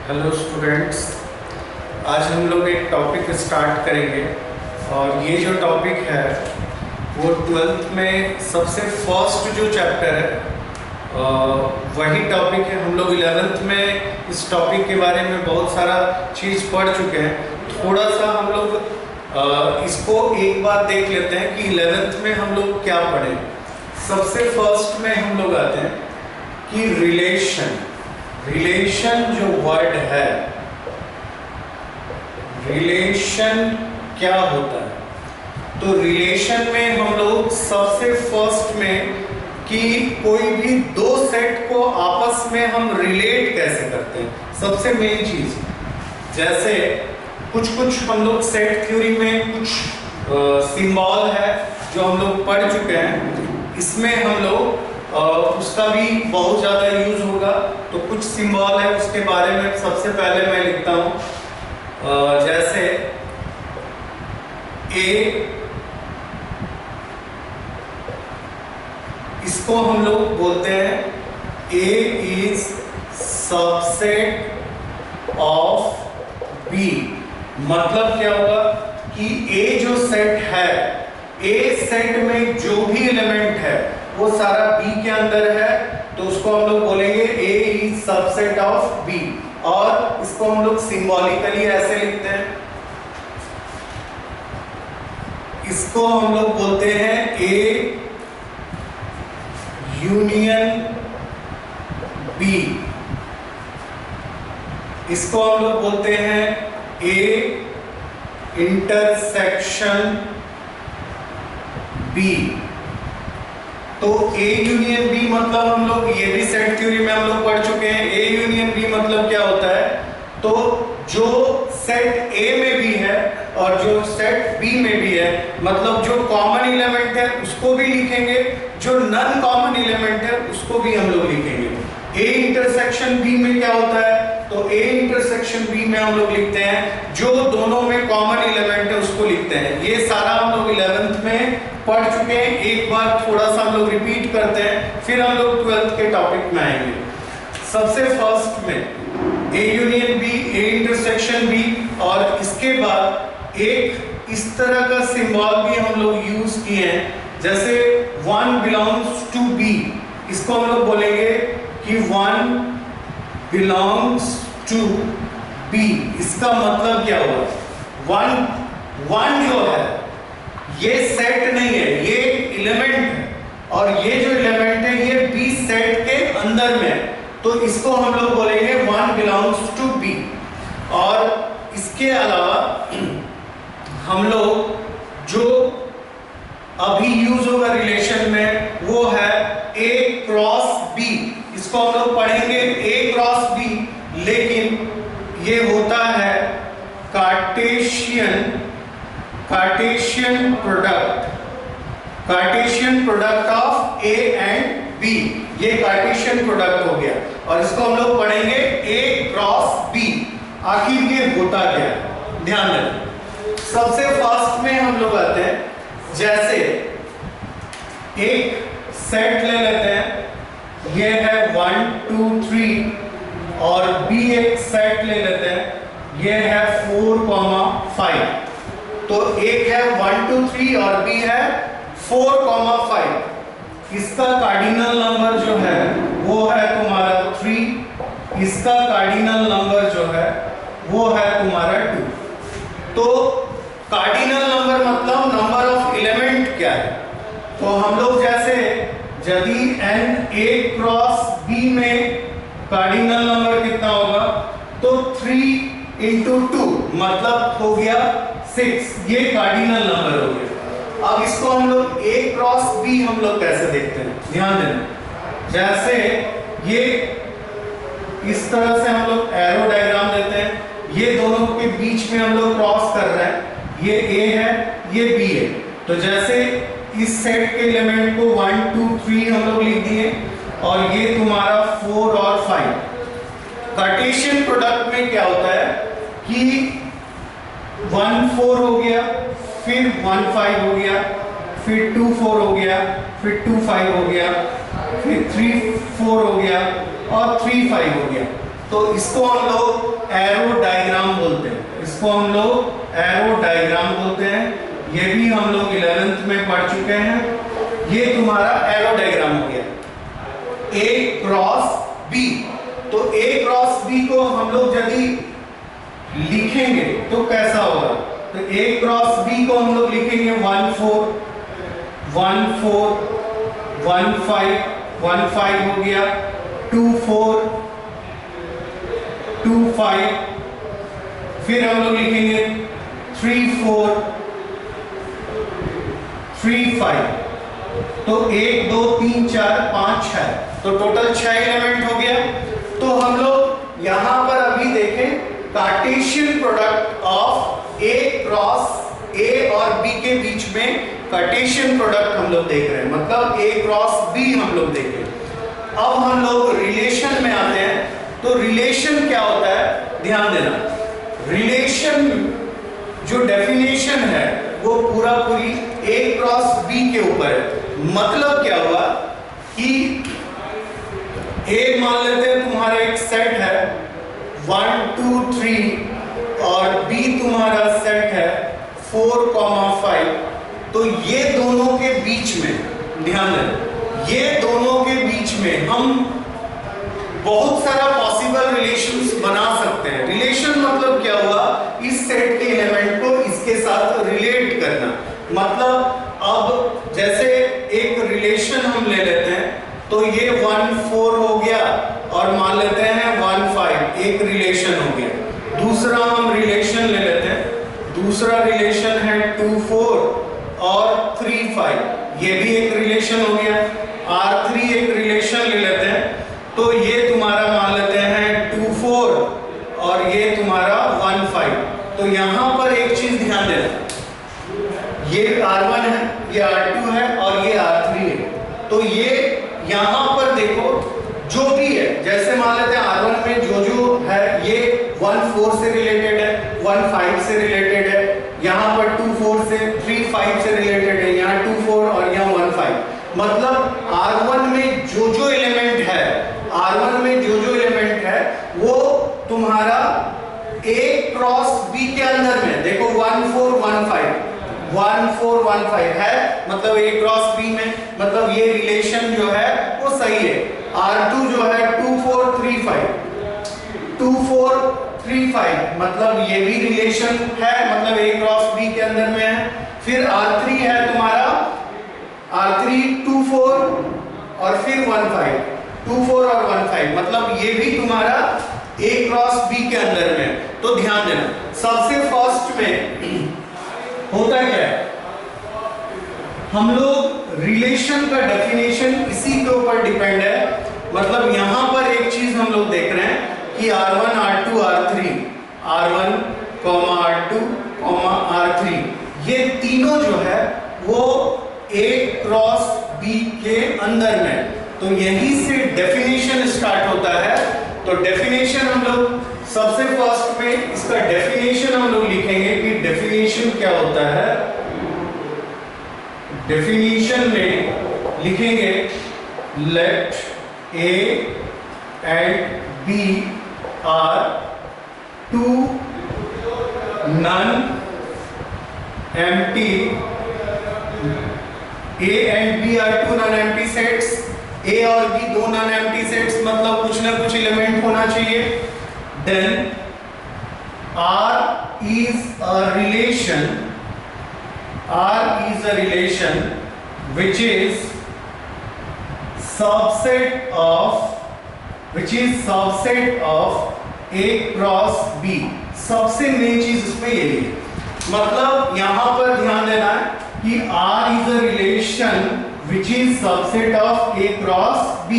Hello students, आज हम लोग एक टॉपिक स्टार्ट करेंगे और ये जो टॉपिक है वो 12th में सबसे फर्स्ट जो चैप्टर है वही टॉपिक है। हम लोग 11th में इस टॉपिक के बारे में बहुत सारा चीज़ पढ़ चुके हैं। थोड़ा सा हम लोग इसको एक बार देख लेते हैं कि 11th में हम लोग क्या पढ़े। सबसे फर्स्ट में हम लोग आते हैं कि रिलेशन जो वर्ड है, रिलेशन क्या होता है। तो रिलेशन में हम लोग सबसे फर्स्ट में कि कोई भी दो सेट को आपस में हम रिलेट कैसे करते हैं, सबसे मेन चीज। जैसे कुछ हम लोग सेट थ्योरी में कुछ सिंबल है जो हम लोग पढ़ चुके हैं, इसमें हम लोग उसका भी बहुत ज़्यादा यूज होगा। तो कुछ सिंबल है उसके बारे में सबसे पहले मैं लिखता हूँ। जैसे ए, इसको हम लोग बोलते हैं ए इज सबसेट ऑफ बी। मतलब क्या होगा कि ए जो सेट है, ए सेट में जो भी एलिमेंट है वो सारा बी के अंदर है, तो उसको हम लोग बोलेंगे ए इज सबसेट ऑफ बी। और इसको हम लोग सिंबॉलिकली ऐसे लिखते हैं, इसको हम लोग बोलते हैं ए यूनियन बी। इसको हम लोग बोलते हैं ए इंटरसेक्शन बी। तो ए यूनियन बी मतलब हम लोग ये भी सेट थ्योरी में हम लोग पढ़ चुके हैं। ए यूनियन बी मतलब क्या होता है, तो जो सेट ए में भी है और जो सेट बी में भी है, मतलब जो कॉमन एलिमेंट है उसको भी लिखेंगे, जो नॉन कॉमन एलिमेंट है उसको भी हम लोग लिखेंगे। ए इंटरसेक्शन बी में क्या होता है, तो ए इंटरसेक्शन बी में हम लोग लिखते हैं जो दोनों में कॉमन एलिमेंट है उसको लिखते हैं। ये सारा हम लोग 11th में पढ़ चुके हैं। एक बार थोड़ा सा हम लोग रिपीट करते हैं, फिर हम लोग 12th के टॉपिक में आएंगे। सबसे फर्स्ट में A union B, A intersection B, और इसके बाद एक इस तरह का सिंबल भी हम लोग यूज किए हैं, जैसे वन बिलोंग्स टू बी। इसको हम लोग बोलेंगे कि वन बिलोंग्स टू बी। इसका मतलब क्या हुआ, वन जो है ये सेट नहीं है, ये एलिमेंट है, और ये जो एलिमेंट है ये बी सेट के अंदर में है, तो इसको हम लोग बोलेंगे वन बिलोंग्स टू बी। और इसके अलावा हम लोग जो अभी यूज होगा रिलेशन में वो है ए क्रॉस बी। इसको हम लोग पढ़ेंगे ए क्रॉस बी, लेकिन ये होता है Cartesian product of A and B. ये कार्टेशियन प्रोडक्ट हो गया, और इसको हम लोग पढ़ेंगे ए क्रॉस बी। आखिर ये होता क्या है, ध्यान दें। सबसे फर्स्ट में हम लोग आते हैं, जैसे एक सेट ले लेते हैं, ये है 1 2 3, और बी एक सेट ले लेते हैं, ये है 4 5। तो एक है 1 2 3 और बी है 4 5। इसका कार्डिनल नंबर जो है वो है तुम्हारा 3, इसका कार्डिनल नंबर जो है वो है तुम्हारा 2। तो कार्डिनल नंबर मतलब नंबर ऑफ एलिमेंट क्या है, तो हम लोग जैसे यदि n a क्रॉस b में कार्डिनल नंबर कितना होगा, तो 3 × 2 मतलब हो गया 6, ये कार्डिनल नंबर हो गया। अब इसको हम लोग a क्रॉस b हम लोग कैसे देखते हैं, ध्यान देना। जैसे ये इस तरह से हम लोग एरो डायग्राम देते हैं, ये दोनों के बीच में हम लोग क्रॉस कर रहे हैं, ये a है ये b है। तो जैसे इस सेट के एलिमेंट को 1 2 3 हम लोग लिख दिए, और ये तुम्हारा 4 और 5। कार्टेशियन प्रोडक्ट में क्या होता है कि 1 4 हो गया, फिर 1 5 हो गया, फिर 2 4 हो गया, फिर 2 5 हो गया, फिर 3 4 हो गया, और 3 5 हो गया। तो इसको हम लोग एरो डायग्राम बोलते हैं, इसको हम लोग एरो डायग्राम बोलते हैं। ये भी हम लोग 11th में पढ़ चुके हैं। ये तुम्हारा एरो डायग्राम हो गया, A क्रॉस B। तो A क्रॉस B को हम लोग यदि लिखेंगे तो कैसा होगा? तो A क्रॉस B को हम लोग लिखेंगे 1 4 1 4 1 5 1 5 हो गया, 2 4 2 5, फिर हम लोग लिखेंगे 3 4 3 5। तो 1 2 3 4 5 6, तो टोटल 6 एलिमेंट हो गया। तो हम लोग यहां पर अभी देखें Cartesian product of A cross A और B के बीच में कार्टेशियन प्रोडक्ट हम लोग देख रहे हैं, मतलब A क्रॉस B हम लोग देख रहे हैं। अब हम लोग रिलेशन में आते हैं। तो रिलेशन क्या होता है, ध्यान देना। रिलेशन जो डेफिनेशन है वो पूरा पूरी A क्रॉस B के ऊपर है। मतलब क्या हुआ कि A मान लेते हैं तुम्हारा एक सेट है 1 2 3 और B तुम्हारा सेट है 4 5। तो ये दोनों के बीच में ध्यान दें, ये दोनों के बीच में हम बहुत सारा पॉसिबल रिलेशंस बना सकते हैं। रिलेशन मतलब क्या हुआ, इस सेट के एलिमेंट को इसके साथ रिलेट करना। मतलब अब जैसे एक रिलेशन हम ले लेते हैं, तो ये 1 4 हो गया और मान लेते हैं 1 5, एक रिलेशन हो गया। दूसरा हम रिलेशन ले लेते हैं, दूसरा रिलेशन है 2 4 और 3 5, ये भी एक रिलेशन हो गया। R3 एक रिलेशन ले लेते हैं, तो ये तुम्हारा मान लेते हैं 2 4 और ये तुम्हारा 1 5। तो यहां पर एक चीज ध्यान देना, ये R1 है, ये R2 है और ये R3 है। तो ये यहां पर देखो जो भी है, जैसे मान लेते हैं R1 में जो है ये 1 4 से रिलेटेड है, 1 5 से रिलेटेड है, यहाँ पर 2 4 से 3 5 से रिलेटेड है, यहाँ 2 4 और यहाँ 1 5। मतलब R1 में जो एलिमेंट है, R1 में जो एलिमेंट है वो तुम्हारा A क्रॉस B के अंदर में देखो 1 4 1 5 1 4 1 5 है, मतलब A क्रॉस B में, मतलब ये रिलेशन जो है वो सही है। R2 जो है 2 4 3 5 2 4 3 5, मतलब ये भी रिलेशन है, मतलब A क्रॉस B के अंदर में है। फिर R3 है तुम्हारा, R3 2 4 और फिर 1 5, 2 4 और 1 5, मतलब ये भी तुम्हारा A क्रॉस B के अंदर में। तो ध्यान देना, सबसे फर्स्ट में होता क्या है, हम लोग रिलेशन का डेफिनेशन इसी के ऊपर डिपेंड है। मतलब यहां पर एक चीज हम लोग देख रहे हैं कि R1 R2 R3, R1 R2 R3, ये तीनों जो है वो A क्रॉस B के अंदर में। तो यहीं से डेफिनेशन स्टार्ट होता है। तो डेफिनेशन हम लोग सबसे फर्स्ट में इसका डेफिनेशन हम लोग लिखेंगे कि डेफिनेशन क्या होता है। डेफिनेशन में लिखेंगे late A and B are two non-empty, A and B are two non-empty sets। A और B दो non-empty sets, मतलब कुछ ना कुछ एलिमेंट होना चाहिए। Then R is a relation, R is a relation which is subset of A cross B। सबसे main चीज इसमें यही है, मतलब यहां पर ध्यान देना है कि R is a relation which is subset of A cross B।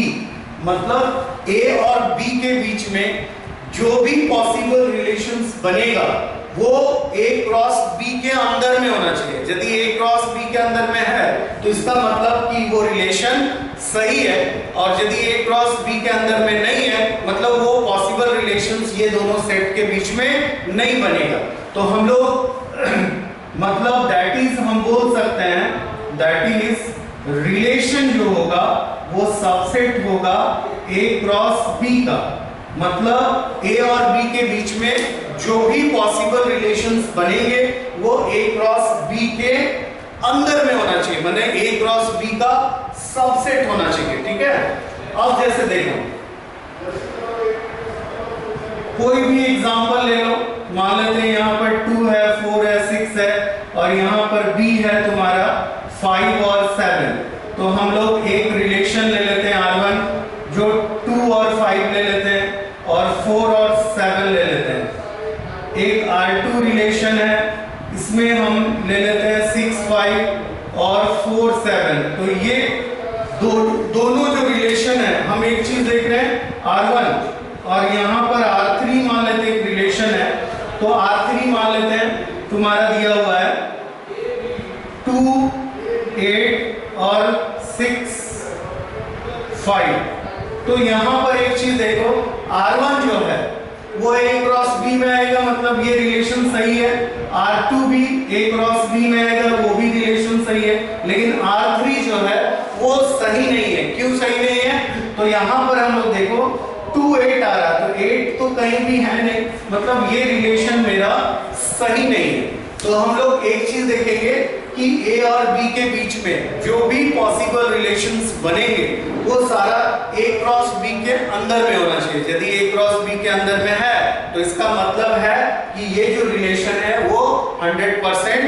मतलब A और B के बीच में जो भी पॉसिबल रिलेशंस बनेगा वो A क्रॉस B के अंदर में होना चाहिए। यदि A क्रॉस B के अंदर में है तो इसका मतलब कि वो रिलेशन सही है, और यदि A क्रॉस B के अंदर में नहीं है मतलब वो पॉसिबल रिलेशंस ये दोनों सेट के बीच में नहीं बनेगा। तो हम लोग मतलब दैट इज हम बोल सकते हैं दैट इज रिलेशन जो होगा वो सबसेट होगा A क्रॉस B का। मतलब ए और बी के बीच में जो भी पॉसिबल रिलेशंस बनेंगे वो ए क्रॉस बी के अंदर में होना चाहिए, माने ए क्रॉस बी का सबसेट होना चाहिए। ठीक है, अब जैसे देखो कोई भी एग्जांपल ले लो, मान लेते हैं यहाँ पर 2 है, 4 है, 6 है और यहाँ पर b है तुम्हारा 5 और 7। तो हम लोग एक रिलेशन ले लेते हैं R1 जो 2 और 5 ले लेते हैं और 4 और 7 ले लेते हैं। एक R2 रिलेशन है, इसमें हम ले लेते हैं 6 5 और 4 7। तो ये दोनों जो रिलेशन है, हम एक चीज देख रहे हैं R1 और यहाँ पर R3 मान लेते हैं एक रिलेशन है। तो R3 मान लेते हैं तुम्हारा दिया हुआ है 2 8 और 6 5। तो यहाँ पर एक चीज देखो, R1 जो है वो A क्रॉस B में आएगा, मतलब ये रिलेशन सही है। R2 भी A क्रॉस B में आएगा, वो भी रिलेशन सही है। लेकिन R3 जो है वो सही नहीं है। क्यों सही नहीं है? तो यहाँ पर हम लोग देखो 2 8 आ रहा, तो 8 तो कहीं भी है नहीं, मतलब ये रिलेशन मेरा सही नहीं है। तो हम लोग एक चीज देखेंगे कि A और B के बीच में जो भी पॉसिबल रिलेशंस बनेंगे वो सारा A क्रॉस B के अंदर में होना चाहिए। यदि A क्रॉस B के अंदर में है तो इसका मतलब है कि ये जो रिलेशन है वो 100%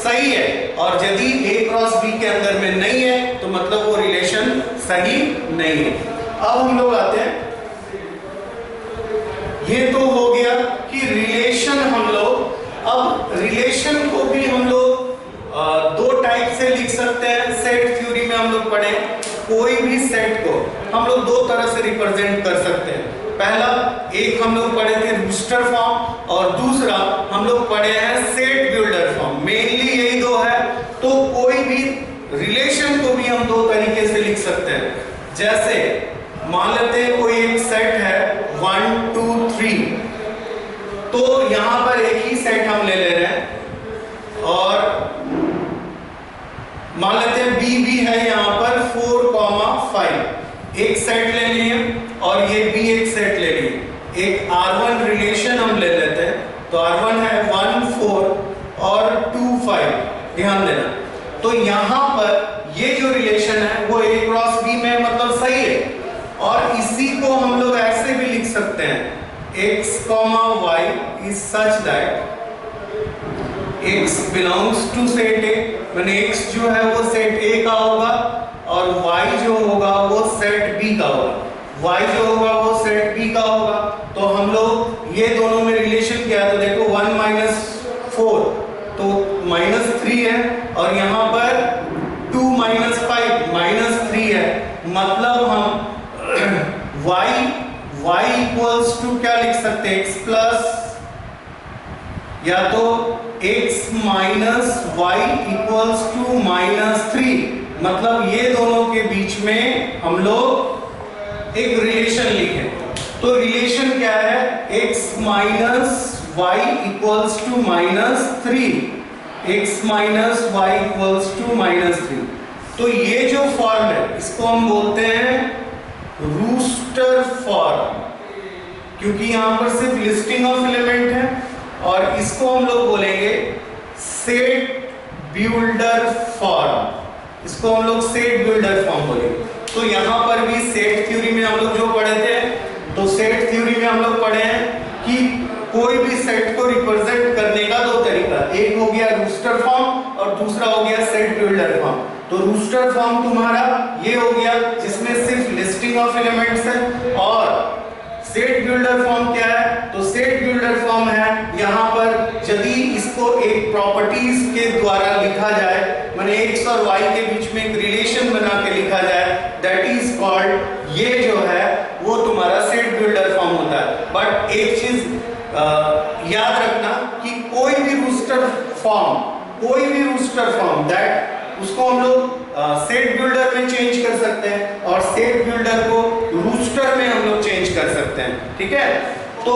सही है, और यदि A क्रॉस B के अंदर में नहीं है तो मतलब वो रिलेशन सही नहीं है। अब हम लोग आते हैं, ये तो हो गया कि रिलेशन हम लोग, अब रिलेशन को भी हम लोग दो टाइप से लिख सकते हैं। सेट थ्योरी में हम लोग पढ़े, कोई भी सेट को हम लोग दो तरह से रिप्रेजेंट कर सकते हैं। पहला एक हम लोग पढ़े थे रूस्टर फॉर्म और दूसरा हम लोग पढ़े हैं सेट बिल्डर फॉर्म। मेनली यही दो है। तो कोई भी रिलेशन को भी हम दो तरीके से लिख सकते हैं। जैसे मान लेते हैं कोई एक सेट है 1 2 3, तो यहां पर एक ही सेट हम ले रहे हैं और मान लेते हैं बी भी है यहाँ पर 4,5, एक सेट ले लिए और ये भी एक सेट ले लिए। एक R1 रिलेशन हम ले लेते हैं, तो R1 है 1 4 और 2 5, ध्यान देना। तो यहाँ पर ये जो रिलेशन है वो A क्रॉस B में मतलब सही है, और इसी को हम लोग ऐसे भी लिख सकते हैं x, y is such that x belongs to set A, माने x जो है वो सेट A का होगा और y जो होगा वो सेट B का होगा। y जो होगा वो सेट B का होगा। तो हम लोग ये दोनों में रिलेशन क्या है, तो देखो 1 - 4 तो -3 है, और यहाँ पर 2 - 5 -3 है। मतलब हम y इक्वल्स टू क्या लिख सकते हैं, x प्लस या तो x minus y equals to -3। मतलब ये दोनों के बीच में हम लोग एक रिलेशन लिखे। तो रिलेशन क्या है, x minus y equals to -3, x minus y equals to -3। तो ये जो फॉर्म है इसको हम बोलते हैं रूस्टर फॉर्म, क्योंकि यहां पर सिर्फ लिस्टिंग ऑफ एलिमेंट है, और इसको हम लोग बोलेंगे सेट बिल्डर फॉर्म। इसको हम लोग सेट बिल्डर फॉर्म बोलेंगे। तो यहां पर भी सेट थ्योरी में हम लोग जो पढ़े थे, तो सेट थ्योरी में हम लोग पढ़े हैं कि कोई भी सेट को रिप्रेजेंट करने का दो तरीका, एक हो गया रूस्टर फॉर्म और दूसरा हो गया सेट बिल्डर फॉर्म। तो रूस्टर फॉर्म तुम्हारा ये हो गया जिसमें सिर्फ लिस्टिंग ऑफ एलिमेंट्स है, और सेट बिल्डर फॉर्म क्या है, तो सेट बिल्डर फॉर्म है यहाँ पर यदि इसको एक प्रॉपर्टीज के द्वारा लिखा जाए, माने x और y के बीच में एक रिलेशन बना के लिखा जाए, दैट इज कॉल्ड, ये जो है वो तुम्हारा सेट बिल्डर फॉर्म होता है। बट एक चीज याद रखना कि कोई भी रूस्टर फॉर्म दैट उसको हम लोग सेट बिल्डर में चेंज कर सकते हैं और सेट बिल्डर को रूस्टर में हम लोग चेंज कर सकते हैं। ठीक है, तो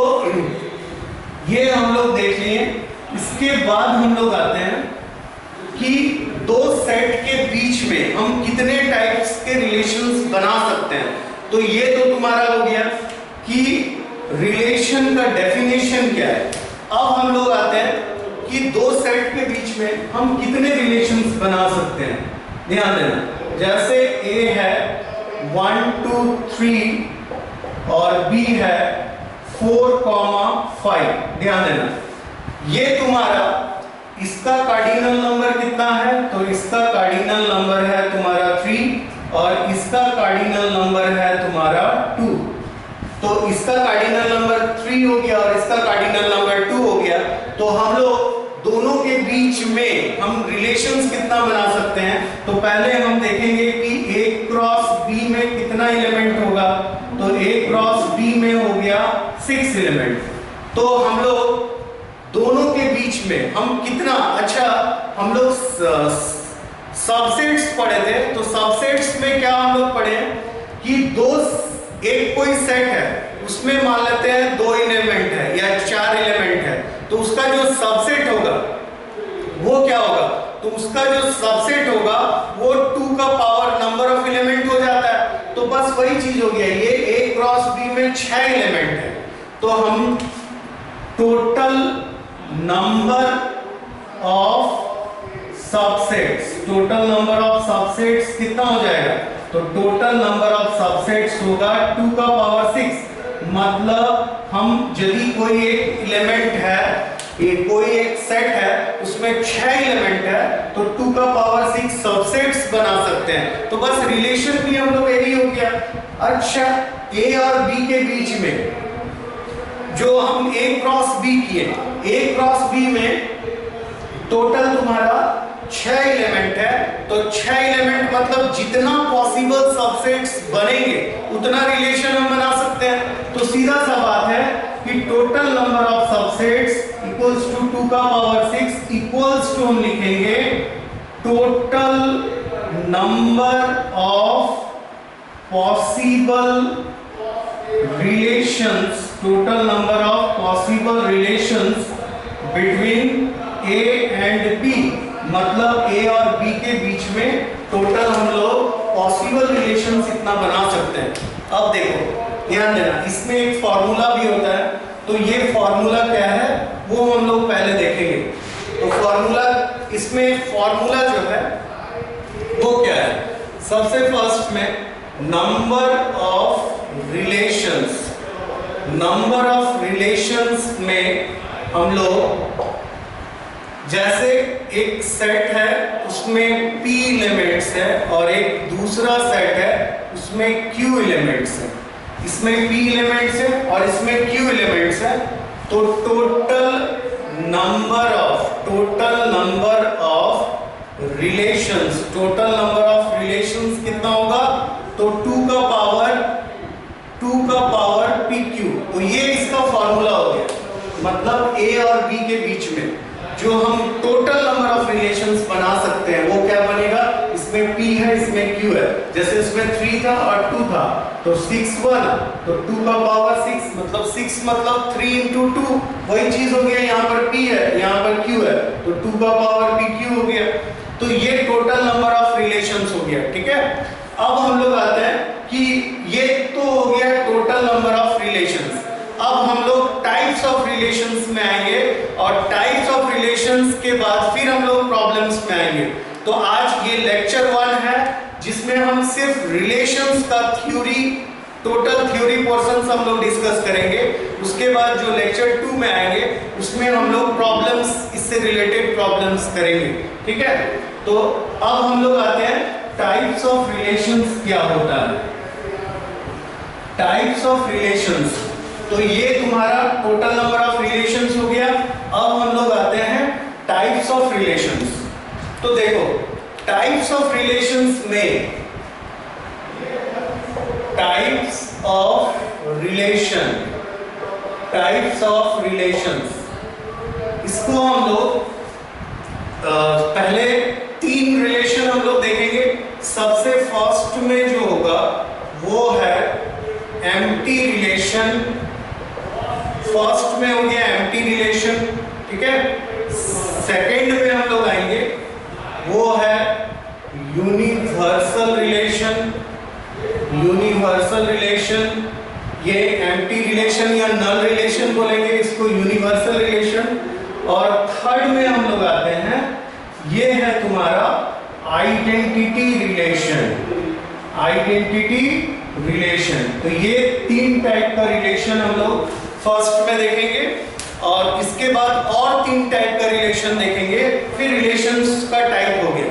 ये हम लोग देख लिए। इसके बाद हम लोग आते हैं कि दो सेट के बीच में हम कितने टाइप्स के रिलेशंस बना सकते हैं। तो ये तो तुम्हारा हो गया कि रिलेशन का डेफिनेशन क्या है। अब हम लोग आते हैं कि दो सेट के बीच में हम कितने रिलेशंस बना सकते हैं। ध्यान देना, जैसे A है 1 2 3 और B है 4,5। ध्यान देना, ये तुम्हारा इसका कार्डिनल नंबर कितना है, तो इसका कार्डिनल नंबर है तुम्हारा 3 और इसका कार्डिनल नंबर है तुम्हारा 2। तो इसका कार्डिनल नंबर 3 हो गया और इसका कार्डिनल नंबर 2 हो गया। तो हम लोग दोनों के बीच में हम रिलेशंस कितना बना सकते हैं। तो पहले हम देखेंगे कि A क्रॉस B में कितना एलिमेंट होगा। तो A क्रॉस B में हो गया 6 एलिमेंट। तो हम लोग दोनों के बीच में हम कितना, अच्छा हम लोग सबसेट्स पढ़े थे। तो सबसेट्स में क्या हम लोग पढ़े कि एक कोई सेट है उसमें मान लेते हैं 2 एलिमेंट है या 4 एलिमेंट है, तो उसका जो सबसेट होगा वो क्या होगा, तो उसका जो सबसेट होगा वो 2 का पावर नंबर ऑफ एलिमेंट हो जाता है। तो बस वही चीज हो गया, ये A क्रॉस B में 6 एलिमेंट है। तो हम total number of subsets, total number of subsets कितना हो जाएगा, तो टोटल नंबर ऑफ सबसेट्स होगा 2 का पावर 6। मतलब हम यदि कोई एक एलिमेंट है, कोई एक सेट है उसमें 6 एलिमेंट है, तो 2 का पावर 6 सबसेट्स बना सकते हैं। तो बस रिलेशन भी हम लोग यही हो गया। अच्छा, A और B के बीच में जो हम A क्रॉस B किए, A क्रॉस B में टोटल तुम्हारा 6 एलिमेंट है। तो 6 एलिमेंट मतलब जितना पॉसिबल सबसेट्स बनेंगे उतना रिलेशन हम बना सकते हैं। तो सीधा सा बात है कि total number of subsets equals to 2 का पावर 6 इक्वल्स टू हम लिखेंगे total number of possible relations, total number of possible relations between A and B। मतलब A और B के बीच में टोटल हम लोग पॉसिबल रिलेशंस इतना बना सकते हैं। अब देखो ध्यान देना, इसमें एक फॉर्मूला भी होता है। तो ये फॉर्मूला क्या है वो हम लोग पहले देखेंगे। तो फॉर्मूला, इसमें फॉर्मूला जो है वो क्या है, सबसे फर्स्ट में number of relations, number of relations में हम लोग जैसे एक सेट है उसमें P एलिमेंट्स है और एक दूसरा सेट है उसमें Q एलिमेंट्स है। इसमें P एलिमेंट्स है और इसमें Q एलिमेंट्स है। तो total number of relations, total number of relations कितना होगा, तो 2 का पावर PQ। तो ये इसका फॉर्मूला हो गया। मतलब A और B के बीच में जो हम टोटल नंबर ऑफ रिलेशंस बना सकते हैं वो क्या बनेगा, इसमें P है इसमें Q है। जैसे इसमें 3 था और 2 था तो 6 1, तो 2 का पावर 6 मतलब 6 मतलब 3 into 2, वही चीज हो गया। यहाँ पर P है यहाँ पर Q है तो 2 का पावर PQ हो गया। तो ये टोटल नंबर ऑफ रिलेशंस हो गया। ठीक है, अब हम लोग आते हैं कि ये तो हो गया टोटल नंबर ऑफ रिलेशंस। अब हम लोग टाइप्स ऑफ रिलेशंस में आएंगे और टाइप्स ऑफ रिलेशंस के बाद फिर हम लोग प्रॉब्लम्स में आएंगे। तो आज ये लेक्चर 1 है जिसमें हम सिर्फ रिलेशंस का थ्योरी, टोटल थ्योरी पोर्शंस हम लोग डिस्कस करेंगे। उसके बाद जो लेक्चर 2 में आएंगे उसमें हम लोग प्रॉब्लम्स, इससे रिलेटेड प्रॉब्लम्स करेंगे। ठीक है, तो अब हम लोग आते हैं टाइप्स ऑफ रिलेशंस क्या होता है। टाइप्स ऑफ रिलेशंस, तो ये तुम्हारा टोटल नंबर ऑफ रिलेशंस हो गया। अब हम लोग आते हैं टाइप्स ऑफ रिलेशंस। तो देखो टाइप्स ऑफ रिलेशंस में, टाइप्स ऑफ रिलेशंस, इसको हम लोग पहले 3 रिलेशन हम लोग देखेंगे। सबसे फर्स्ट में जो होगा वो है एम्प्टी रिलेशन। फर्स्ट में हो गया एम्प्टी रिलेशन। ठीक है, सेकंड में हम लोग आएंगे वो है यूनिवर्सल रिलेशन। ये एम्प्टी रिलेशन या नल रिलेशन बोलेंगे, इसको यूनिवर्सल रिलेशन। और थर्ड में हम लोग आते हैं, ये है तुम्हारा आइडेंटिटी रिलेशन। आइडेंटिटी रिलेशन, तो ये 3 टाइप का रिलेशन हम लोग फर्स्ट में देखेंगे, और इसके बाद और 3 टाइप का रिलेशन देखेंगे, फिर रिलेशंस का टाइप हो गया।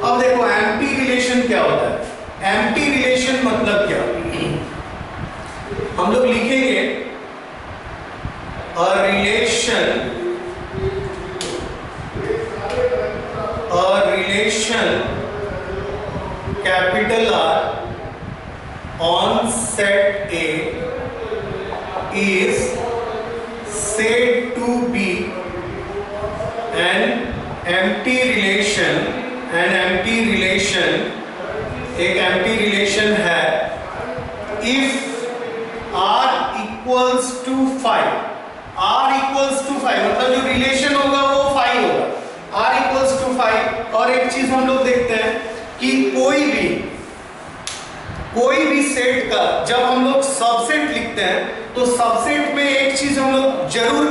अब देखो एम्प्टी रिलेशन क्या होता है। एम्प्टी रिलेशन मतलब क्या, हम लोग लिखेंगे a relation capital R on set A is said to be an empty relation। an empty relation एक empty relation है if R equals to 5। R equals to 5 मतलब जो रिलेशन होगा वो 5 होगा, R equals to 5। और एक चीज हम लोग देखते हैं कि कोई भी सेट का जब हम लोग सबसेट लिखते हैं तो सबसेट में एक चीज हम लोग जरूर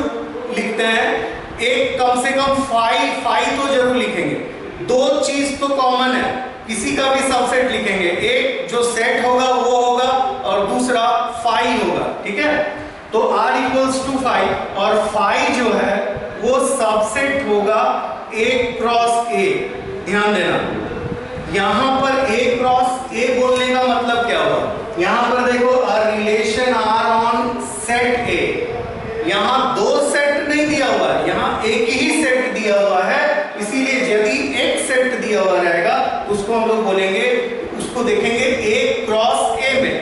लिखते हैं, एक कम से कम 5 तो जरूर लिखेंगे। 2 चीज तो कॉमन है, किसी का भी सबसेट लिखेंगे, एक जो सेट होगा वो होगा और दूसरा 5 होगा, ठीक है। तो R equals to 5 और 5 जो है वो सबसेट होगा A क्रॉस A। ध्यान देना, यहां पर A क्रॉस A बोलने का मतलब क्या हुआ, यहां पर देखो a relation R on set A, यहां 2 सेट नहीं दिया हुआ है, यहां एक ही सेट दिया हुआ है। इसीलिए यदि एक सेट दिया हुआ रहेगा तो उसको हम लोग बोलेंगे, उसको देखेंगे A क्रॉस A में,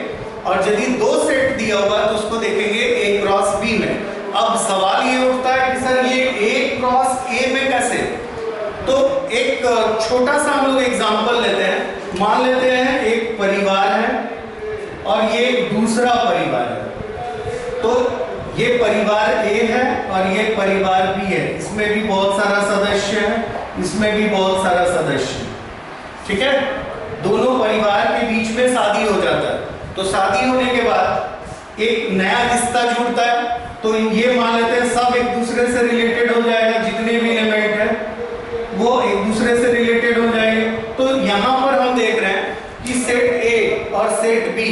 और यदि 2 सेट दिया हुआ है तो उसको देखेंगे A क्रॉस B में। अब सवाल ये उठता है कि सर ये A क्रॉस A में कैसे, तो एक छोटा सा हम लोग एग्जांपल लेते हैं। मान लेते हैं एक परिवार है और ये एक दूसरा परिवार है, तो ये परिवार A है और ये परिवार B है, इसमें भी बहुत सारा सदस्य है, इसमें भी बहुत सारा सदस्य, ठीक है। दोनों परिवार के बीच में शादी हो जाता है, तो शादी होने के बाद एक नया रिश्ता जुड़ता है, तो ये मान लेते हैं सब एक दूसरे से रिलेटेड हो जाएगा, जितने भी एलिमेंट है वो एक दूसरे से रिलेटेड हो जाएंगे। तो यहां पर हम देख रहे हैं कि सेट A और सेट B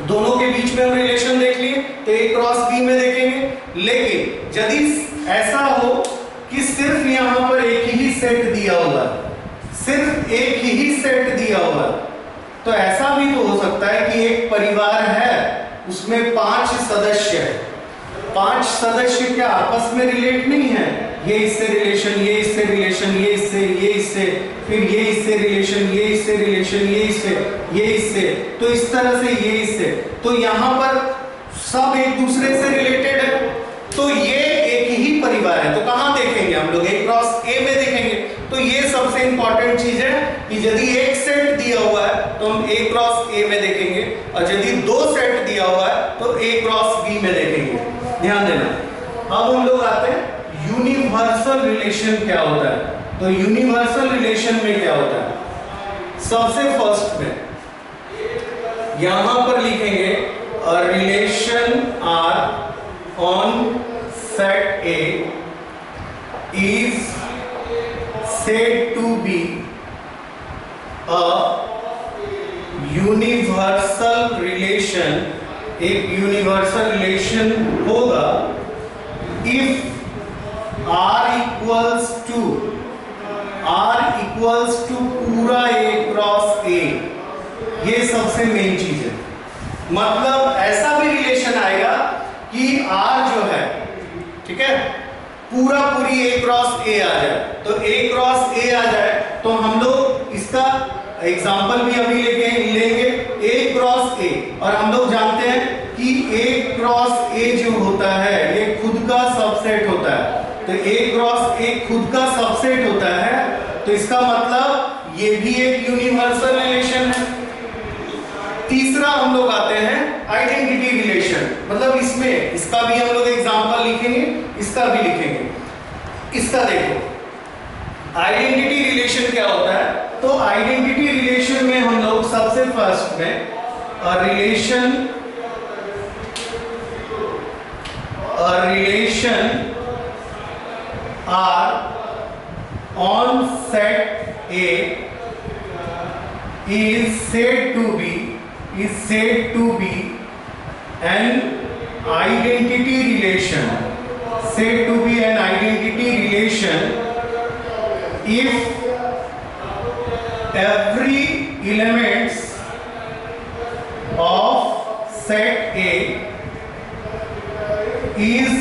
दोनों के बीच में हम रिलेशन देख लिए, तो A क्रॉस B में देखेंगे। लेकिन यदि ऐसा हो कि सिर्फ यहां पर एक ही सेट दिया हुआ है, सिर्फ एक ही सेट दिया हुआ है, तो ऐसा भी तो हो सकता है कि एक परिवार है उसमें 5 सदस्य है, 5 सदस्य क्या आपस में रिलेट नहीं है, ये इससे रिलेशन, ये इससे रिलेशन, ये इससे, फिर ये इससे रिलेशन, ये इससे रिलेशन, ये इससे, तो इस तरह से ये इससे, तो यहाँ पर सब एक दूसरे से रिलेटेड है, तो ये एक ही परिवार है। तो कहाँ देखेंगे हम लोग, A क्रॉस A में देखेंगे। तो ये सबसे इंपॉर्टेंट चीज है कि यदि एक सेट दिया हुआ है तो हम A क्रॉस A में देखेंगे, और यदि 2 सेट दिया हुआ है तो A क्रॉस B में देखेंगे। ध्यान देना। अब हम लोग आते हैं यूनिवर्सल रिलेशन क्या होता है। तो यूनिवर्सल रिलेशन में क्या होता है, सबसे फर्स्ट में यहां पर लिखेंगे a relation R on set A is said to be a universal relation। एक यूनिवर्सल रिलेशन होगा if R equals to पूरा A क्रॉस A। ये सबसे मेन चीज है, मतलब ऐसा भी रिलेशन आएगा कि R जो है, ठीक है, पूरी A क्रॉस A आ जाए। तो A क्रॉस A आ जाए तो हम लोग इसका एग्जाम्पल भी अभी लेंगे A क्रॉस A, और हम लोग जानते हैं कि A क्रॉस A जो होता है ये खुद का सबसेट होता है। तो A क्रॉस A खुद का सबसेट होता है, तो इसका मतलब ये भी एक यूनिवर्सल रिलेशन है। तीसरा हम लोग आते हैं आइडेंटिटी रिलेशन, मतलब इसमें इसका भी हम लोग एग्जांपल लिखेंगे, इसका भी लिखेंगे। इसका देखो आइडेंटिटी रिलेशन क्या होता है। तो आइडेंटिटी रिलेशन में हम लोग सबसे फर्स्ट में relation a relation R on set A is said to be an identity relation, said to be an identity relation if every elements of set A is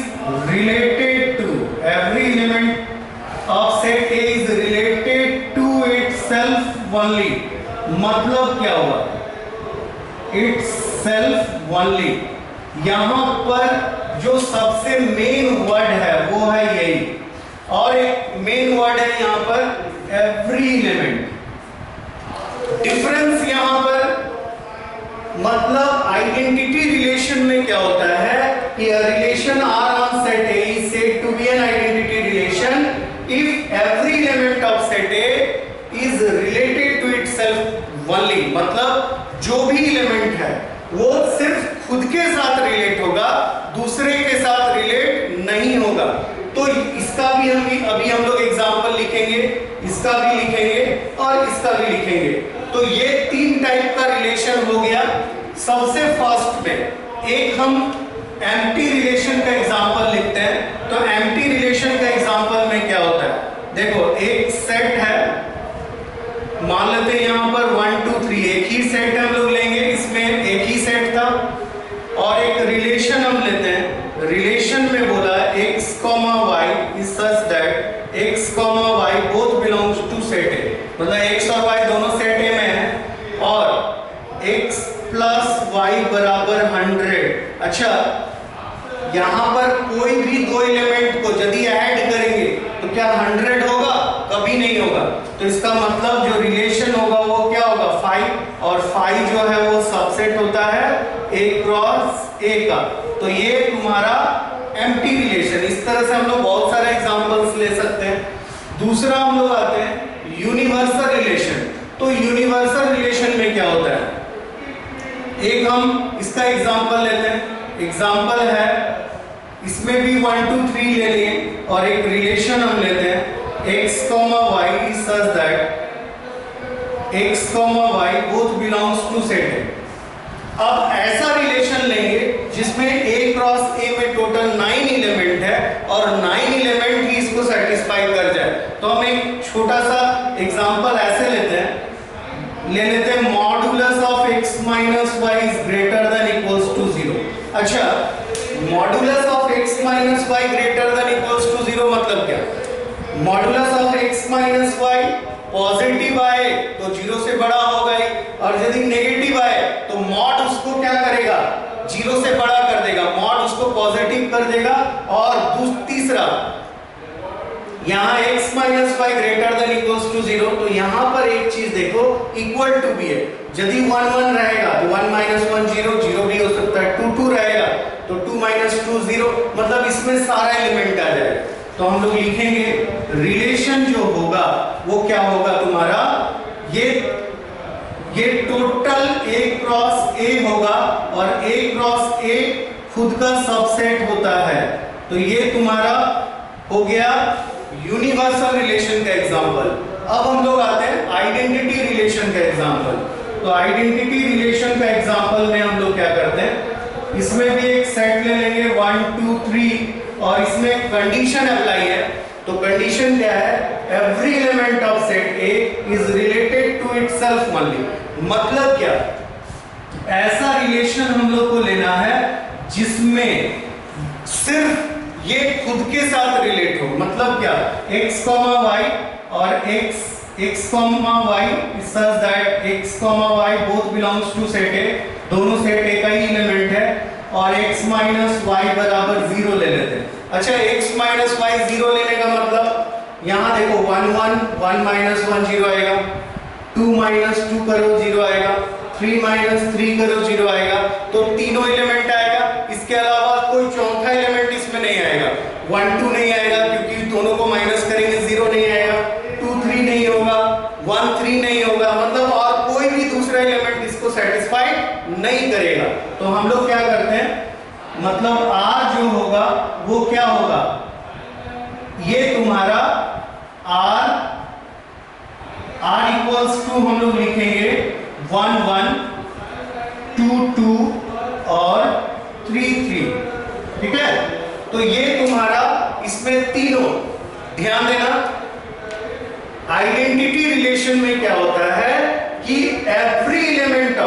related to, every element of set A is related to itself only. मतलब क्या हुआ? itself only. यहां पर जो सबसे main word है वो है यही, और एक मेन वर्ड है यहां पर एवरी एलिमेंट। डिफरेंस यहां पर मतलब आइडेंटिटी रिलेशन में क्या होता है कि relation R on set A is said to be an identity relation if every element of set A is related to itself only. मतलब जो भी एलिमेंट है वो सिर्फ खुद के साथ रिलेट होगा, दूसरे के साथ रिलेट नहीं होगा। तो इसका भी अभी हम लोग एग्जांपल लिखेंगे, इसका भी लिखेंगे और इसका भी लिखेंगे। तो ये तीन टाइप का रिलेशन हो गया। सबसे फर्स्ट में एक हम एम्प्टी रिलेशन का एग्जांपल लिखते हैं। तो एम्प्टी रिलेशन का एग्जांपल में क्या होता है, देखो एक सेट है, मान लेते हैं यहां पर 1 2 3 एक ही सेट हम लोग लेंगे, इसमें एक ही सेट था। और एक रिलेशन हम लेते हैं, रिलेशन में बोला x, y is such that x, y both belongs to set A, मतलब x और y दोनों सेट A में है और x प्लस y बराबर 100। अच्छा, यहां पर कोई भी दो एलिमेंट को यदि ऐड करेंगे तो क्या 100 होगा? कभी नहीं होगा। तो इसका मतलब जो रिलेशन होगा वो क्या होगा? 5, और 5 जो है वो सबसेट होता है A क्रॉस A का। तो ये तुम्हारा एम्प्टी रिलेशन। इस तरह से हम लोग बहुत सारे एग्जांपल्स ले सकते हैं। दूसरा हम लोग आते हैं यूनिवर्सल रिलेशन। तो यूनिवर्सल रिलेशन में क्या होता है, एक हम इसका एग्जांपल लेते हैं। एग्जांपल है, इसमें भी 1 2 3 ले लिए और एक रिलेशन हम लेते हैं x, y is such that x, y both belongs to set A। अब ऐसा रिलेशन लेंगे जिसमें A क्रॉस A में टोटल 9 एलिमेंट है और 9 एलिमेंट ही इसको सेटिस्फाई कर जाए। तो हम एक छोटा सा एग्जांपल ऐसे लेते हैं, ले लेते हैं modulus of x minus y is greater than equals to 0। अच्छा, modulus of x minus y greater than equals to 0 मतलब क्या? Modulus of x minus y positive आए तो 0 से बड़ा होगा ही, और यदि नेगेटिव आए तो मॉड उसको क्या करेगा? 0 से बड़ा कर देगा, मॉड उसको पॉजिटिव कर देगा। और तीसरा, यहाँ x minus y greater than equals to 0, तो यहाँ पर एक चीज देखो, इक्वल टू भी है। यदि 1 1 रहेगा तो 1 माइनस 1 0, 0 भी हो सकता है। 2 2 रहेगा तो 2 माइनस 2 0, मतलब इसमें सारा एलिमेंट आ जाएगा। तो हम लोग लिखेंगे रिलेशन जो होगा वो क्या होगा तुम्हारा, ये टोटल A क्रॉस A होगा और A क्रॉस A खुद का सबसेट होता है। तो ये तुम्हारा हो गया यूनिवर्सल रिलेशन का एग्जांपल। अब हम लोग आते हैं आइडेंटिटी रिलेशन का एग्जांपल। तो आइडेंटिटी रिलेशन का एग्जांपल में हम लोग क्या करते हैं, इसमें भी एक सेट ले लेंगे 1 2 3 और इसमें कंडीशन अप्लाई है। तो कंडीशन क्या है, every element of set A is related to itself only. मतलब क्या, ऐसा रिलेशन हम लोग को लेना है जिसमें सिर्फ ये खुद के साथ रिलेट हो। मतलब क्या, x, y और x, y such that x, y both belongs to set A, दोनों सेट A का ही एलिमेंट है, और x माइनस y बराबर 0 ले लेते हैं। अच्छा, x माइनस y 0 लेने का मतलब यहाँ देखो 1 1 1 माइनस 1 0 आएगा, 2 माइनस 2 करो 0 आएगा, 3 माइनस 3 करो 0 आएगा। तो तीनों एलिमेंट आएगा, इसके अलावा कोई चौथा एलिमेंट इसमें नहीं आएगा। 1 2 नहीं आएगा क्योंकि दोनों को माइनस करेंगे 0 नहीं आएगा, 2 3 नहीं होगा, 1 3 नहीं होगा, मतलब और कोई भी दूसरा एलिमेंट इसको सेटिस्फाई नहीं करेगा। तो हम लोग क्या करते हैं, मतलब R जो होगा वो क्या होगा, ये तुम्हारा R इक्वल्स टू हम लोग लिखेंगे 1 1 2 2 और 3 3, ठीक है। तो ये तुम्हारा इसमें तीनों, ध्यान देना आइडेंटिटी रिलेशन में क्या होता है कि एवरी एलिमेंट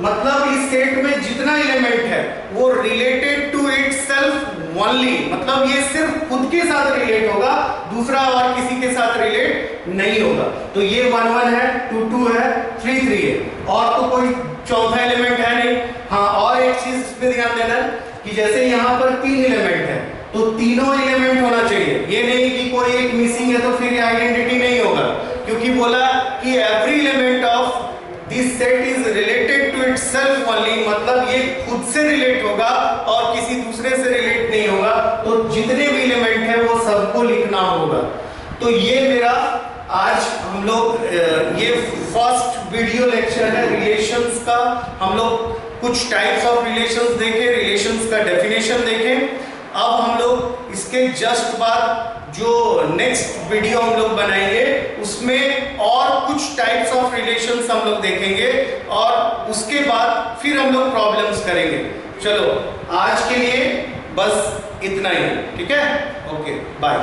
मतलब इस सेट में जितना एलिमेंट है वो रिलेटेड टू इटसेल्फ ओनली, मतलब ये सिर्फ खुद के साथ रिलेट होगा, दूसरा और किसी के साथ रिलेट नहीं होगा। तो ये 1 1 है, 2 2 है, 3 3 है, और तो कोई चौथा एलिमेंट है नहीं। हाँ, और एक चीज पे ध्यान देना कि जैसे यहाँ पर 3 एलिमेंट है तो तीनों एलिमेंट होना चाहिए, ये नहीं कि कोई एक मिसिंग है तो फिर आइडेंटिटी नहीं होगा, क्योंकि बोला कि every element of this set is related to itself only, मतलब ये खुद से रिलेट होगा और किसी दूसरे से रिलेट नहीं होगा। तो जितने भी एलिमेंट है वो सबको लिखना होगा। तो ये मेरा आज हम लोग ये फर्स्ट वीडियो लेक्चर है रिलेशंस का। हम लोग कुछ टाइप्स ऑफ रिलेशंस देखे, रिलेशंस का डेफिनेशन देखे। अब हम लोग इसके जस्ट बाद जो नेक्स्ट वीडियो हम लोग बनाएंगे उसमें और कुछ टाइप्स ऑफ रिलेशंस हम लोग देखेंगे और उसके बाद फिर हम लोग प्रॉब्लम्स करेंगे। चलो आज के लिए बस इतना ही, ठीक है, ओके बाय।